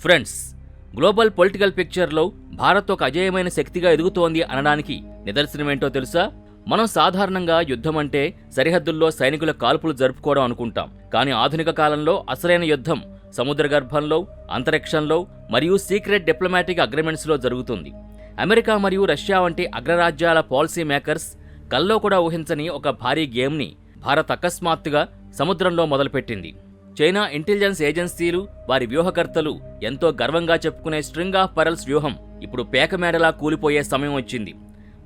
Friends, global political పిక్చర్లో భారత్ ఒక అజేయమైన శక్తిగా ఎదుగుతోంది అనడానికి నిదర్శనమేంటో తెలుసా? మనం సాధారణంగా యుద్ధం అంటే సరిహద్దుల్లో సైనికుల కాల్పులు జరుపుకోవడం అనుకుంటాం. కానీ ఆధునిక కాలంలో అసలైన యుద్ధం సముద్ర గర్భంలో, అంతరిక్షంలో మరియు సీక్రెట్ డిప్లొమాటిక్ అగ్రిమెంట్స్లో జరుగుతుంది. అమెరికా మరియు రష్యా వంటి అగ్రరాజ్యాల పాలసీ మేకర్స్ కల్లో కూడా ఊహించని ఒక భారీ గేమ్ని భారత్ అకస్మాత్తుగా సముద్రంలో మొదలుపెట్టింది. చైనా ఇంటెలిజెన్స్ ఏజెన్సీలు, వారి వ్యూహకర్తలు ఎంతో గర్వంగా చెప్పుకునే స్ట్రింగ్ ఆఫ్ పరల్స్ వ్యూహం ఇప్పుడు పేకమేడలా కూలిపోయే సమయం వచ్చింది.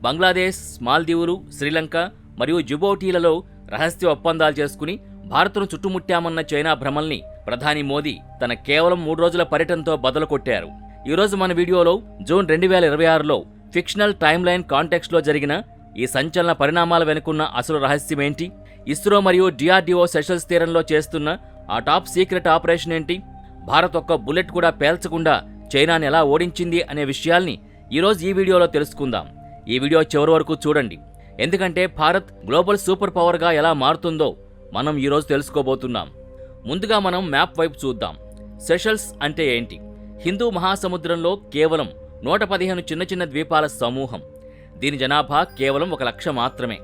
బంగ్లాదేశ్, మాల్దీవులు, శ్రీలంక మరియు జిబౌటీలలో రహస్య ఒప్పందాలు చేసుకుని భారత్ను చుట్టుముట్టామన్న చైనా భ్రమల్ని ప్రధాని మోదీ తన కేవలం 3 రోజుల పర్యటనతో బదులు కొట్టారు. ఈరోజు మన వీడియోలో జూన్ 2026లో ఫిక్షనల్ టైమ్ లైన్ కాంటెక్స్ట్లో జరిగిన ఈ సంచలన పరిణామాల వెనుకున్న అసలు రహస్యమేంటి, ఇస్రో మరియు డిఆర్డీఓ సెషల్స్ తీరంలో చేస్తున్న ఆ టాప్ సీక్రెట్ ఆపరేషన్ ఏంటి, భారత్ ఒక్క బుల్లెట్ కూడా పేల్చకుండా చైనాని ఎలా ఓడించింది అనే విషయాల్ని ఈరోజు ఈ వీడియోలో తెలుసుకుందాం. ఈ వీడియో చివరి వరకు చూడండి, ఎందుకంటే భారత్ గ్లోబల్ సూపర్ పవర్గా ఎలా మారుతుందో మనం ఈరోజు తెలుసుకోబోతున్నాం. ముందుగా మనం మ్యాప్ వైపు చూద్దాం. సెషల్స్ అంటే ఏంటి? హిందూ మహాసముద్రంలో కేవలం 115 చిన్న చిన్న ద్వీపాల సమూహం. దీని జనాభా కేవలం 1,00,000 మాత్రమే.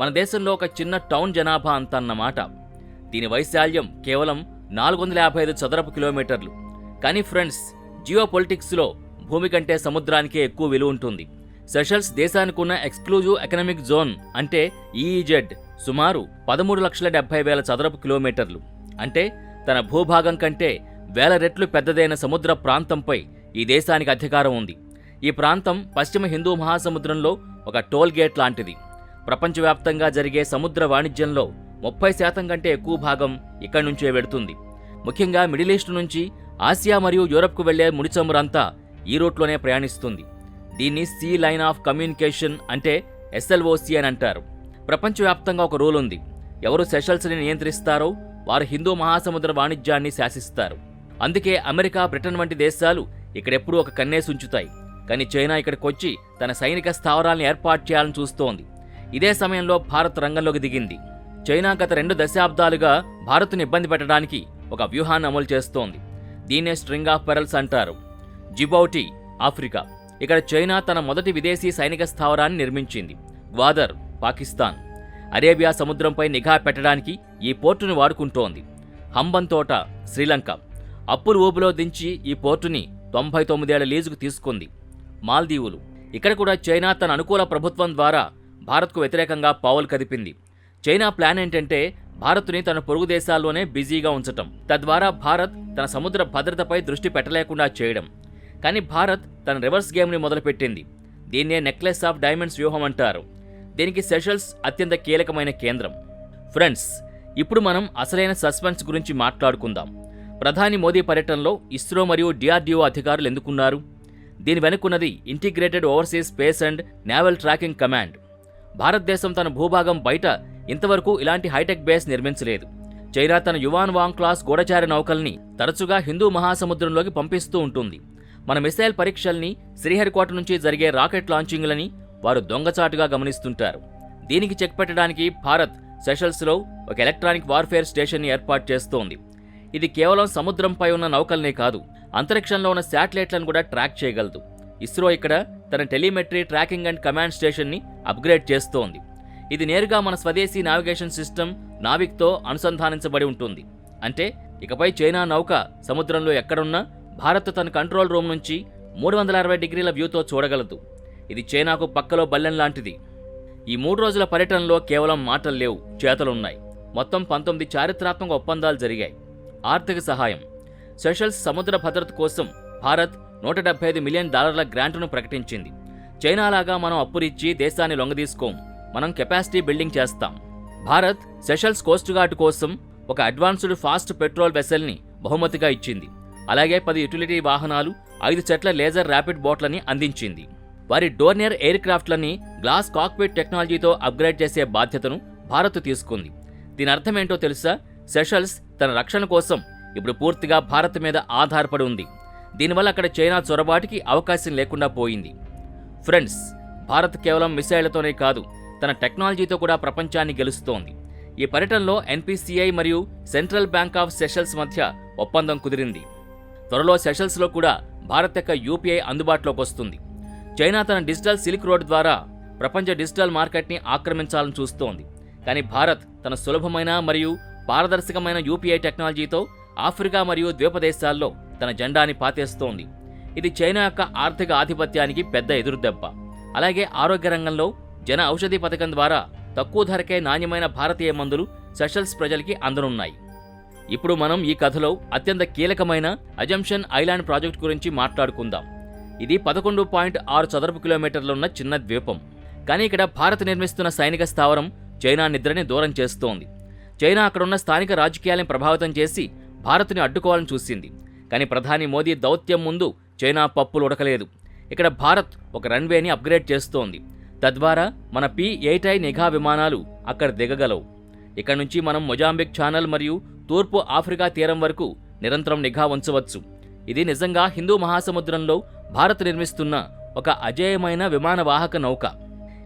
మన దేశంలో ఒక చిన్న టౌన్ జనాభా అంత అన్నమాట. దీని వైశాల్యం కేవలం 455 చదరపు కిలోమీటర్లు. కానీ ఫ్రెండ్స్, జియో పొలిటిక్స్లో భూమి కంటే సముద్రానికే ఎక్కువ విలువ ఉంటుంది. సెషల్స్ దేశానికి ఉన్న ఎక్స్క్లూజివ్ ఎకనామిక్ జోన్ అంటే ఈఈజెడ్ సుమారు 13,70,000 చదరపు కిలోమీటర్లు. అంటే తన భూభాగం కంటే 1000 రెట్లు పెద్దదైన సముద్ర ప్రాంతంపై ఈ దేశానికి అధికారం ఉంది. ఈ ప్రాంతం పశ్చిమ హిందూ మహాసముద్రంలో ఒక టోల్ గేట్ లాంటిది. ప్రపంచవ్యాప్తంగా జరిగే సముద్ర వాణిజ్యంలో 30% కంటే ఎక్కువ భాగం ఇక్కడి నుంచే వెడుతుంది. ముఖ్యంగా మిడిల్ ఈస్ట్ నుంచి ఆసియా మరియు యూరప్కు వెళ్లే ముడిచమురంతా ఈ రూట్లోనే ప్రయాణిస్తుంది. దీన్ని సీ లైన్ ఆఫ్ కమ్యూనికేషన్ అంటే ఎస్ఎల్ఓసి అని అంటారు. ప్రపంచవ్యాప్తంగా ఒక రూల్ ఉంది. ఎవరు సెషల్స్ని నియంత్రిస్తారో వారు హిందూ మహాసముద్ర వాణిజ్యాన్ని శాసిస్తారు. అందుకే అమెరికా, బ్రిటన్ వంటి దేశాలు ఇక్కడెప్పుడూ ఒక కన్నేసి ఉంచుతాయి. కానీ చైనా ఇక్కడికొచ్చి తన సైనిక స్థావరాలను ఏర్పాటు చేయాలని చూస్తోంది. ఇదే సమయంలో భారత్ రంగంలోకి దిగింది. చైనా గత 2 దశాబ్దాలుగా భారత్ను ఇబ్బంది పెట్టడానికి ఒక వ్యూహాన్ని అమలు చేస్తోంది. దీన్నే స్ట్రింగ్ ఆఫ్ పెరల్స్ అంటారు. Djibouti, Africa. ఇక్కడ చైనా తన మొదటి విదేశీ సైనిక స్థావరాన్ని నిర్మించింది. గ్వాదర్, పాకిస్తాన్. అరేబియా సముద్రంపై నిఘా పెట్టడానికి ఈ పోర్టును వాడుకుంటోంది. హంబన్తోట, శ్రీలంక. అప్పులు ఊబులో దించి ఈ పోర్టుని 99 ఏళ్ల లీజుకు తీసుకుంది. మాల్దీవులు. ఇక్కడ కూడా చైనా తన అనుకూల ప్రభుత్వం ద్వారా భారత్కు వ్యతిరేకంగా పావులు కదిపింది. చైనా ప్లాన్ ఏంటంటే భారత్ని తన పొరుగు దేశాల్లోనే బిజీగా ఉంచటం, తద్వారా భారత్ తన సముద్ర భద్రతపై దృష్టి పెట్టలేకుండా చేయడం. కానీ భారత్ తన రివర్స్ గేమ్ని మొదలుపెట్టింది. దీన్నే నెక్లెస్ ఆఫ్ డైమండ్స్ వ్యూహం అంటారు. దీనికి సెషల్స్ అత్యంత కీలకమైన కేంద్రం. ఫ్రెండ్స్, ఇప్పుడు మనం అసలైన సస్పెన్స్ గురించి మాట్లాడుకుందాం. ప్రధాని మోదీ పర్యటనలో ఇస్రో మరియు డిఆర్డీఓ అధికారులు ఎందుకున్నారు? దీని వెనుకున్నది integrated overseas space and naval tracking command. భారతదేశం తన భూభాగం బయట ఇంతవరకు ఇలాంటి హైటెక్ బేస్ నిర్మించలేదు. చైనా తన యువాన్ వాంగ్ క్లాస్ గూఢచారి నౌకల్ని తరచుగా హిందూ మహాసముద్రంలోకి పంపిస్తూ ఉంటుంది. మన మిసైల్ పరీక్షల్ని, శ్రీహరికోట నుంచి జరిగే రాకెట్ లాంచింగ్లని వారు దొంగచాటుగా గమనిస్తుంటారు. దీనికి చెక్ పెట్టడానికి భారత్ సెషల్స్లో ఒక ఎలక్ట్రానిక్ వార్ఫేర్ స్టేషన్ని ఏర్పాటు చేస్తోంది. ఇది కేవలం సముద్రంపై ఉన్న నౌకల్నే కాదు, అంతరిక్షంలో ఉన్న శాటిలైట్లను కూడా ట్రాక్ చేయగలదు. ఇస్రో ఇక్కడ తన టెలిమెట్రీ ట్రాకింగ్ అండ్ కమాండ్ స్టేషన్ని అప్గ్రేడ్ చేస్తోంది. ఇది నేరుగా మన స్వదేశీ నావిగేషన్ సిస్టమ్ నావిక్తో అనుసంధానించబడి ఉంటుంది. అంటే ఇకపై చైనా నౌక సముద్రంలో ఎక్కడున్నా భారత్ తన కంట్రోల్ రూమ్ నుంచి 360 డిగ్రీల వ్యూతో చూడగలదు. ఇది చైనాకు పక్కలో బల్లెం లాంటిది. ఈ 3 రోజుల పర్యటనలో కేవలం మాటలు లేవు, చేతలున్నాయి. మొత్తం 19 చారిత్రాత్మక ఒప్పందాలు జరిగాయి. ఆర్థిక సహాయం. సెషల్స్ సముద్ర భద్రత కోసం భారత్ $175 మిలియన్ గ్రాంటును ప్రకటించింది. చైనాలాగా మనం అప్పులిచ్చి దేశాన్ని లొంగదీసుకోం, మనం కెపాసిటీ బిల్డింగ్ చేస్తాం. భారత్ సెషల్స్ కోస్ట్ గార్డ్ కోసం ఒక అడ్వాన్స్డ్ ఫాస్ట్ పెట్రోల్ వెసల్ని బహుమతిగా ఇచ్చింది. అలాగే 10 యుటిలిటీ వాహనాలు, 5 సెట్ల లేజర్ ర్యాపిడ్ బోట్లని అందించింది. వారి డోర్నియర్ ఎయిర్ క్రాఫ్ట్లని గ్లాస్ కాక్పిట్ టెక్నాలజీతో అప్గ్రేడ్ చేసే బాధ్యతను భారత్ తీసుకుంది. దీని అర్థమేంటో తెలుసా? సెషల్స్ తన రక్షణ కోసం ఇప్పుడు పూర్తిగా భారత్ మీద ఆధారపడి ఉంది. దీనివల్ల అక్కడ చైనా చొరబాటుకి అవకాశం లేకుండా పోయింది. ఫ్రెండ్స్, భారత్ కేవలం మిసైళ్లతోనే కాదు, తన టెక్నాలజీతో కూడా ప్రపంచాన్ని గెలుస్తోంది. ఈ పర్యటనలో ఎన్పిసిఐ మరియు సెంట్రల్ బ్యాంక్ ఆఫ్ సెషల్స్ మధ్య ఒప్పందం కుదిరింది. త్వరలో సెషల్స్లో కూడా భారత్ యొక్క యూపీఐ అందుబాటులోకి వస్తుంది. చైనా తన డిజిటల్ సిల్క్ రోడ్ ద్వారా ప్రపంచ డిజిటల్ మార్కెట్ని ఆక్రమించాలని చూస్తోంది. కానీ భారత్ తన సులభమైన మరియు పారదర్శకమైన యూపీఐ టెక్నాలజీతో ఆఫ్రికా మరియు ద్వీపదేశాల్లో తన జెండాని పాతేస్తోంది. ఇది చైనా యొక్క ఆర్థిక ఆధిపత్యానికి పెద్ద ఎదురుదెబ్బ. అలాగే ఆరోగ్య రంగంలో జన ఔషధి పథకం ద్వారా తక్కువ ధరకే నాణ్యమైన భారతీయ మందులు సెషల్స్ ప్రజలకి అందనున్నాయి. ఇప్పుడు మనం ఈ కథలో అత్యంత కీలకమైన అజంప్షన్ ఐలాండ్ ప్రాజెక్ట్ గురించి మాట్లాడుకుందాం. ఇది 11.6 చదరపు కిలోమీటర్లున్న చిన్న ద్వీపం. కానీ ఇక్కడ భారత్ నిర్మిస్తున్న సైనిక స్థావరం చైనా నిద్రని దూరం చేస్తోంది. చైనా అక్కడున్న స్థానిక రాజకీయాలను ప్రభావితం చేసి భారత్ని అడ్డుకోవాలని చూసింది. కానీ ప్రధాని మోదీ దౌత్యం ముందు చైనా పప్పులు ఉడకలేదు. ఇక్కడ భారత్ ఒక రన్వేని అప్గ్రేడ్ చేస్తోంది. తద్వారా మన P-8I నిఘా విమానాలు అక్కడ దిగగలవు. ఇక్కడ నుంచి మనం మొజాంబిక్ ఛానల్ మరియు తూర్పు ఆఫ్రికా తీరం వరకు నిరంతరం నిఘా ఉంచవచ్చు. ఇది నిజంగా హిందూ మహాసముద్రంలో భారత్ నిర్మిస్తున్న ఒక అజేయమైన విమానవాహక నౌక.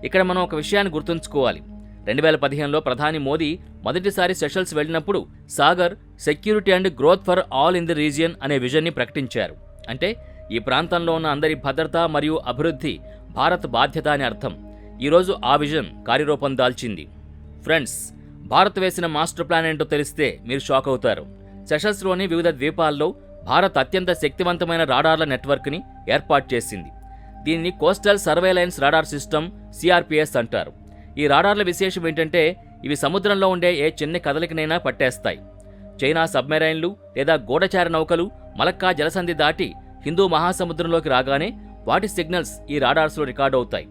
ఇక్కడ మనం ఒక విషయాన్ని గుర్తుంచుకోవాలి. 2015లో ప్రధాని మోదీ మొదటిసారి సెషల్స్ వెళ్ళినప్పుడు Sagar security and growth for all in the region అనే విజన్ని ప్రకటించారు. అంటే ఈ ప్రాంతంలో ఉన్న అందరి భద్రత మరియు అభివృద్ధి భారత్ బాధ్యత అని అర్థం. ఈరోజు ఆ విజన్ కార్యరూపం దాల్చింది. ఫ్రెండ్స్, భారత్ వేసిన మాస్టర్ ప్లాన్ ఏంటో తెలిస్తే మీరు షాక్ అవుతారు. సెషల్స్లోని వివిధ ద్వీపాల్లో భారత్ అత్యంత శక్తివంతమైన రాడార్ల నెట్వర్క్ని ఏర్పాటు చేసింది. దీన్ని coastal surveillance radar system CRPS అంటారు. ఈ రాడార్ల విశేషం ఏంటంటే ఇవి సముద్రంలో ఉండే ఏ చిన్న కదలికనైనా పట్టేస్తాయి. చైనా సబ్మెరైన్లు లేదా గూఢచార నౌకలు మలక్కా జలసంధి దాటి హిందూ మహాసముద్రంలోకి రాగానే వాటి సిగ్నల్స్ ఈ రాడార్స్లో రికార్డ్ అవుతాయి.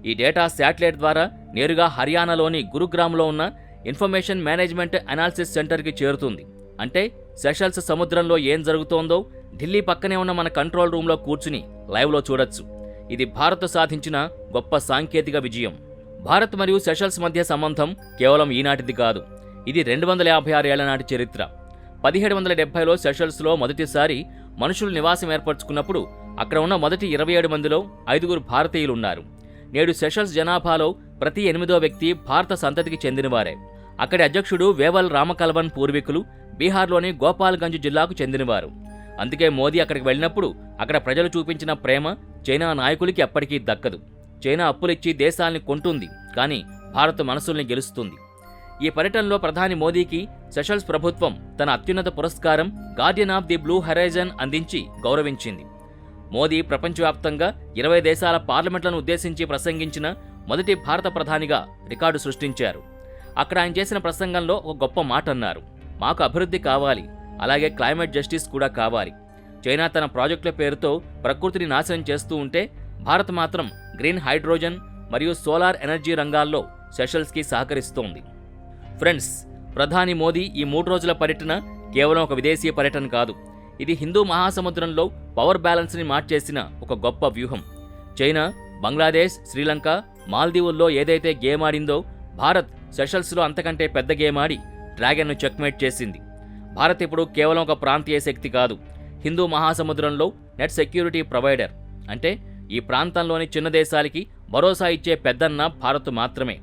ఈ డేటా శాటిలైట్ ద్వారా నేరుగా హర్యానాలోని గురుగ్రామ్లో ఉన్న ఇన్ఫర్మేషన్ మేనేజ్మెంట్ అనాలిసిస్ సెంటర్కి చేరుతుంది. అంటే సెషల్స్ సముద్రంలో ఏం జరుగుతోందో ఢిల్లీ పక్కనే ఉన్న మన కంట్రోల్ రూమ్లో కూర్చుని లైవ్లో చూడొచ్చు. ఇది భారత్ సాధించిన గొప్ప సాంకేతిక విజయం. భారత్ మరియు సెషల్స్ మధ్య సంబంధం కేవలం ఈనాటిది కాదు. ఇది 256 ఏళ్ల నాటి చరిత్ర. 1770లో సెషల్స్లో మొదటిసారి మనుషులు నివాసం ఏర్పరచుకున్నప్పుడు అక్కడ ఉన్న మొదటి 27 మందిలో 5 భారతీయులున్నారు. నేడు సెషల్స్ జనాభాలో ప్రతి 8వ వ్యక్తి భారత సంతతికి చెందినవారే. అక్కడి అధ్యక్షుడు వేవల్ రామకల్వన్ పూర్వీకులు బీహార్లోని గోపాల్గంజ్ జిల్లాకు చెందినవారు. అందుకే మోదీ అక్కడికి వెళ్ళినప్పుడు అక్కడ ప్రజలు చూపించిన ప్రేమ చైనా నాయకులకి ఎప్పటికీ దక్కదు. చైనా అప్పులిచ్చి దేశాల్ని కొంటుంది, కానీ భారత్ మనసుల్ని గెలుస్తుంది. ఈ పర్యటనలో ప్రధాని మోదీకి సెషల్స్ ప్రభుత్వం తన అత్యున్నత పురస్కారం Guardian of the blue horizon అందించి గౌరవించింది. మోదీ ప్రపంచవ్యాప్తంగా 20 దేశాల పార్లమెంట్లను ఉద్దేశించి ప్రసంగించిన మొదటి భారత ప్రధానిగా రికార్డు సృష్టించారు. అక్కడ ఆయన చేసిన ప్రసంగంలో ఒక గొప్ప మాట అన్నారు. మాకు అభివృద్ధి కావాలి, అలాగే క్లైమేట్ జస్టిస్ కూడా కావాలి. చైనా తన ప్రాజెక్టుల పేరుతో ప్రకృతిని నాశనం చేస్తూ ఉంటే భారత్ మాత్రం గ్రీన్ హైడ్రోజన్ మరియు సోలార్ ఎనర్జీ రంగాల్లో సెషల్స్కి సహకరిస్తోంది. ఫ్రెండ్స్, ప్రధాని మోదీ ఈ 3 రోజుల పర్యటన కేవలం ఒక విదేశీ పర్యటన కాదు. ఇది హిందూ మహాసముద్రంలో పవర్ బ్యాలెన్స్ని మార్చేసిన ఒక గొప్ప వ్యూహం. చైనా, బంగ్లాదేశ్, శ్రీలంక, మాల్దీవుల్లో ఏదైతే గేమ్ ఆడిందో భారత్ సెషల్స్లో అంతకంటే పెద్ద గేమ్ ఆడి డ్రాగన్ను చెక్మేట్ చేసింది. భారత్ ఇప్పుడు కేవలం ఒక ప్రాంతీయ శక్తి కాదు, హిందూ మహాసముద్రంలో నెట్ సెక్యూరిటీ ప్రొవైడర్. అంటే ఈ ప్రాంతంలోని చిన్న దేశాలకి భరోసా ఇచ్చే పెద్దన్న భారత్ మాత్రమే.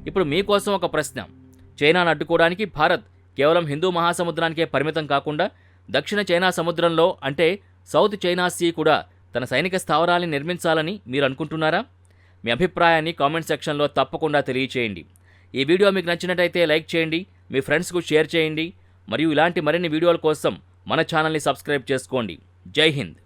ఇప్పుడు మీకోసం ఒక ప్రశ్న. చైనాను అడ్డుకోవడానికి భారత్ కేవలం హిందూ మహాసముద్రానికే పరిమితం కాకుండా దక్షిణ చైనా సముద్రంలో అంటే సౌత్ చైనా సీ కూడా తన సైనిక స్థావరాల్ని నిర్మించాలని మీరు అనుకుంటున్నారా? మీ అభిప్రాయాన్ని కామెంట్ సెక్షన్లో తప్పకుండా తెలియచేయండి. ఈ వీడియో మీకు నచ్చినట్టయితే లైక్ చేయండి, మీ ఫ్రెండ్స్కు షేర్ చేయండి మరియు ఇలాంటి మరిన్ని వీడియోల కోసం మన ఛానల్ని సబ్స్క్రైబ్ చేసుకోండి. జై హింద్.